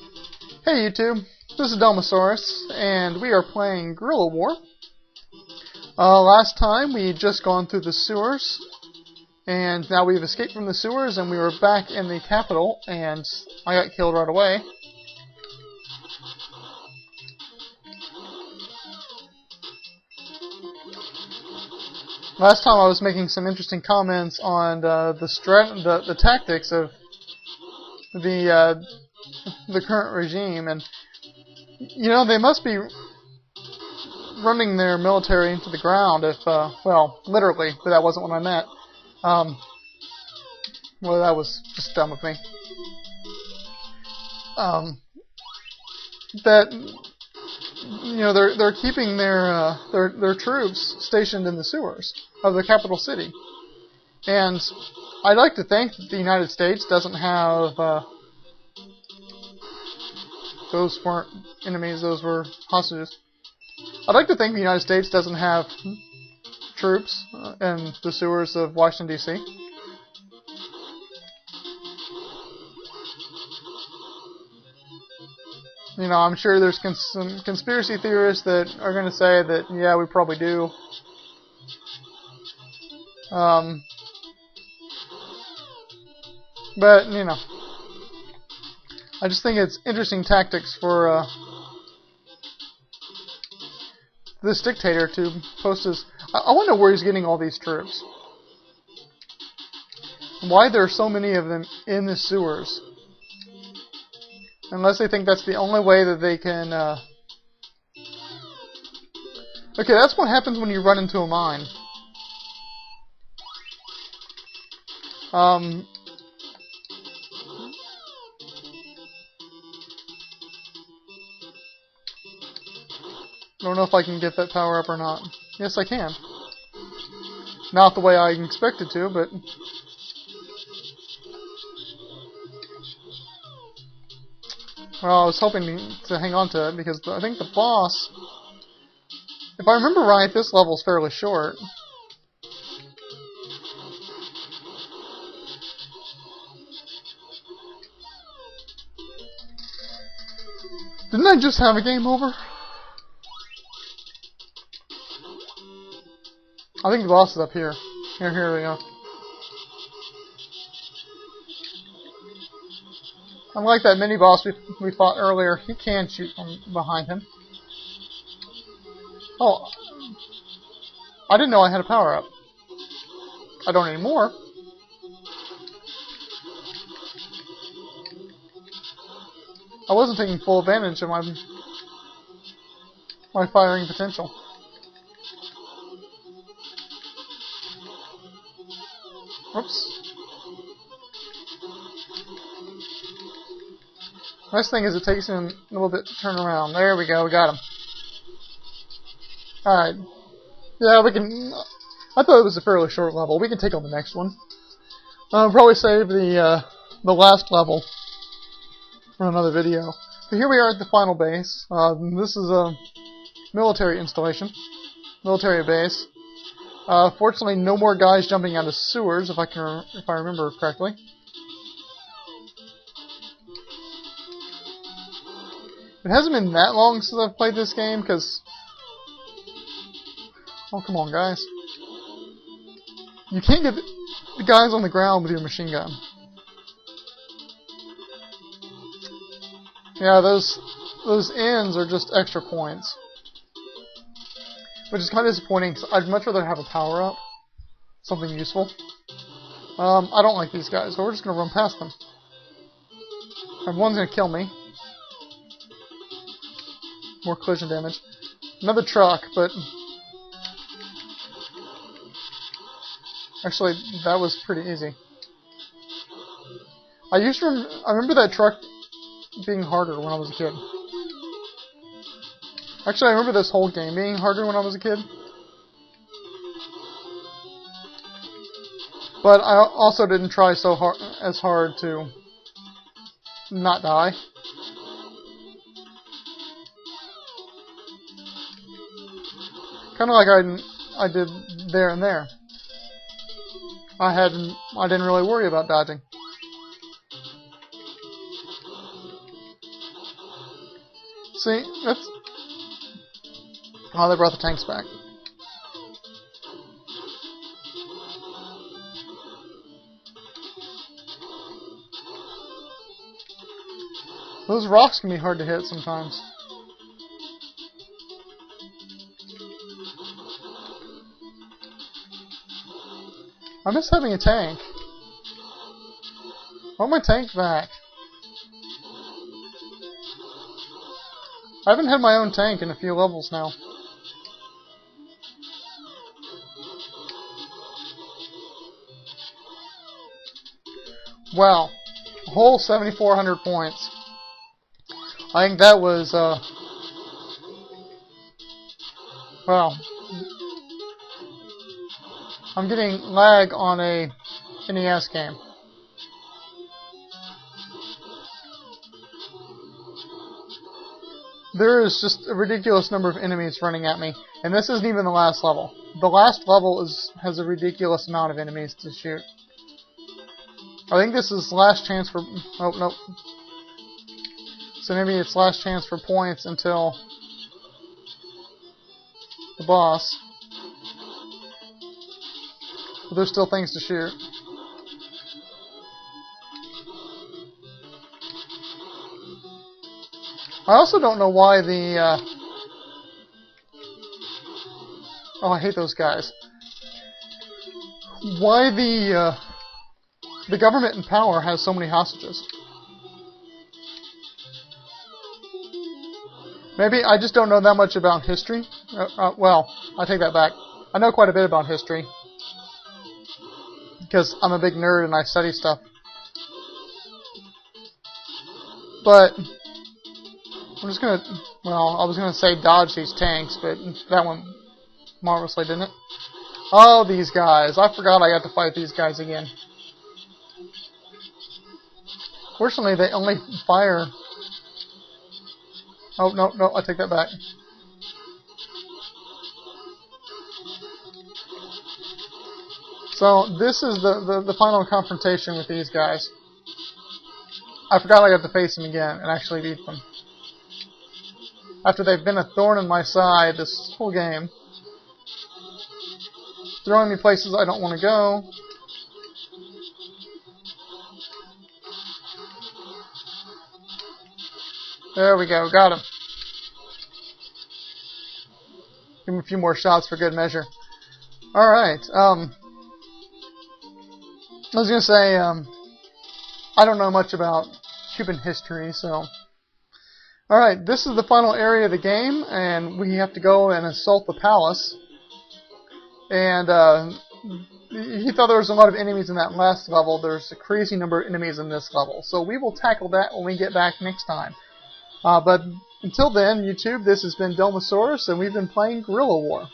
Hey YouTube, this is Delmosaurus, and we are playing Guerrilla War. Last time we had just gone through the sewers, and now we've escaped from the sewers, and we were back in the capital, and I got killed right away. Last time I was making some interesting comments on the tactics of the current regime, and you know, they must be running their military into the ground if, well, literally, but that wasn't what I meant. Well, that was just dumb of me. That, you know, they're keeping their troops stationed in the sewers of the capital city, and I'd like to think that the United States doesn't have. Those weren't enemies; those were hostages. I'd like to think the United States doesn't have troops in the sewers of Washington, D.C. You know, I'm sure there's some conspiracy theorists that are going to say that, yeah, we probably do. But, you know, I just think it's interesting tactics for this dictator to post his... I wonder where he's getting all these troops. Why there are so many of them in the sewers. Unless they think that's the only way that they can... Okay, that's what happens when you run into a mine. I don't know if I can get that power up or not. Yes, I can. Not the way I expected to, but... Well, I was hoping to hang on to it, because I think the boss... If I remember right, this level's fairly short. Didn't I just have a game over? I think the boss is up here. Here we go. Unlike that mini-boss we fought earlier, he can shoot from behind him. Oh, I didn't know I had a power-up. I don't anymore. I wasn't taking full advantage of my firing potential. Whoops. Nice thing is it takes him a little bit to turn around. There we go, we got him. Alright. Yeah, we can... I thought it was a fairly short level. We can take on the next one. Probably save the last level for another video. But here we are at the final base. This is a military installation. Military base. Fortunately, no more guys jumping out of sewers, if I remember correctly. It hasn't been that long since I've played this game, because... Oh, come on, guys. You can't get the guys on the ground with your machine gun. Yeah, those ends are just extra points. Which is kind of disappointing, because I'd much rather have a power-up. Something useful. I don't like these guys, so we're just going to run past them. And one's going to kill me. More collision damage. Another truck, but... Actually, that was pretty easy. I remember that truck being harder when I was a kid. Actually, I remember this whole game being harder when I was a kid. But I also didn't try as hard to not die. Kind of like I did there and there. I didn't really worry about dodging. See, that's... Oh, they brought the tanks back. Those rocks can be hard to hit sometimes. I miss having a tank. I want my tank back. I haven't had my own tank in a few levels now. Wow. A whole 7,400 points. I think that was, well, I'm getting lag on a NES game. There is just a ridiculous number of enemies running at me, and this isn't even the last level. The last level has a ridiculous amount of enemies to shoot. I think this is last chance for... Oh, no. So maybe it's last chance for points until the boss. But there's still things to shoot. I also don't know why the... Oh, I hate those guys. Why the government in power has so many hostages. Maybe I just don't know that much about history. Well, I take that back. I know quite a bit about history. Because I'm a big nerd and I study stuff. But I'm just gonna, well, I was gonna say dodge these tanks, but that went marvelously, didn't it? Oh, these guys. I forgot I got to fight these guys again. Fortunately, they only fire... Oh, no, I take that back. So, this is the final confrontation with these guys. I forgot I got to face them again and actually beat them. After they've been a thorn in my side this whole game. Throwing me places I don't want to go. There we go, got him. Give him a few more shots for good measure. Alright, I was going to say, I don't know much about Cuban history, so... Alright, this is the final area of the game, and we have to go and assault the palace. And, he thought there was a lot of enemies in that last level. There's a crazy number of enemies in this level. So we will tackle that when we get back next time. But until then, YouTube, this has been Delmosaurus, and we've been playing Guerrilla War.